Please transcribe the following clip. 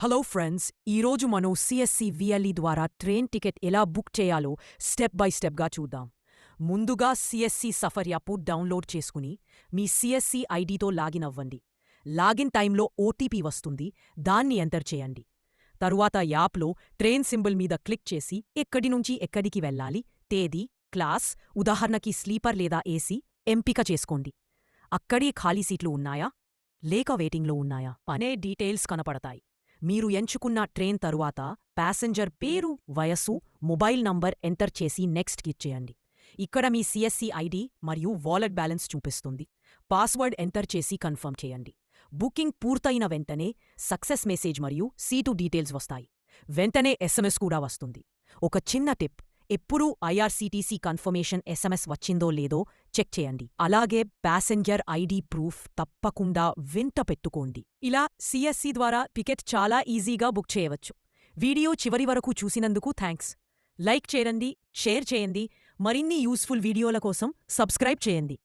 Hello friends, ఈరోజు మనం CSC VLE ద్వారా ట్రైన్ టికెట్ ఎలా బుక్ చేయాలో స్టెప్ బై స్టెప్గా చూద్దాం. ముందుగా సిఎస్సి సఫర్ యాప్ డౌన్లోడ్ చేసుకుని మీ సిఎస్సి ఐడితో లాగిన్ అవ్వండి. లాగిన్ టైంలో ఓటీపీ వస్తుంది, దాన్ని ఎంటర్ చేయండి. తరువాత యాప్లో ట్రైన్ సింబల్ మీద క్లిక్ చేసి ఎక్కడి నుంచి ఎక్కడికి వెళ్ళాలి, తేదీ, క్లాస్, ఉదాహరణకి స్లీపర్ లేదా ఏసీ ఎంపిక చేసుకోండి. అక్కడే ఖాళీ సీట్లు ఉన్నాయా లేక వెయిటింగ్లో ఉన్నాయా అనే డీటెయిల్స్ కనపడతాయి. మీరు ఎంచుకున్న ట్రైన్ తరువాత ప్యాసింజర్ పేరు, వయస్సు, మొబైల్ నంబర్ ఎంటర్ చేసి నెక్స్ట్ క్లిక్ చేయండి. ఇక్కడ మీ సిఎస్సి ఐడి మరియు వాలెట్ బ్యాలెన్స్ చూపిస్తుంది. పాస్వర్డ్ ఎంటర్ చేసి కన్ఫర్మ్ చేయండి. బుకింగ్ పూర్తయిన వెంటనే సక్సెస్ మెసేజ్ మరియు సీటు డీటెయిల్స్ వస్తాయి. వెంటనే ఎస్ఎంఎస్ కూడా వస్తుంది. ఒక చిన్న టిప్: ఎప్పుడూ ఐఆర్సీటీసీ కన్ఫర్మేషన్ ఎస్ఎంఎస్ వచ్చిందో లేదో చెక్ చేయండి. అలాగే ప్యాసింజర్ ఐడి ప్రూఫ్ తప్పకుండా వెంట పెట్టుకోండి. ఇలా సిఎస్సి ద్వారా టికెట్ చాలా ఈజీగా బుక్ చేయవచ్చు. వీడియో చివరి వరకు చూసినందుకు థ్యాంక్స్. లైక్ చేయండి, షేర్ చేయండి. మరిన్ని యూస్ఫుల్ వీడియోల కోసం సబ్స్క్రైబ్ చేయండి.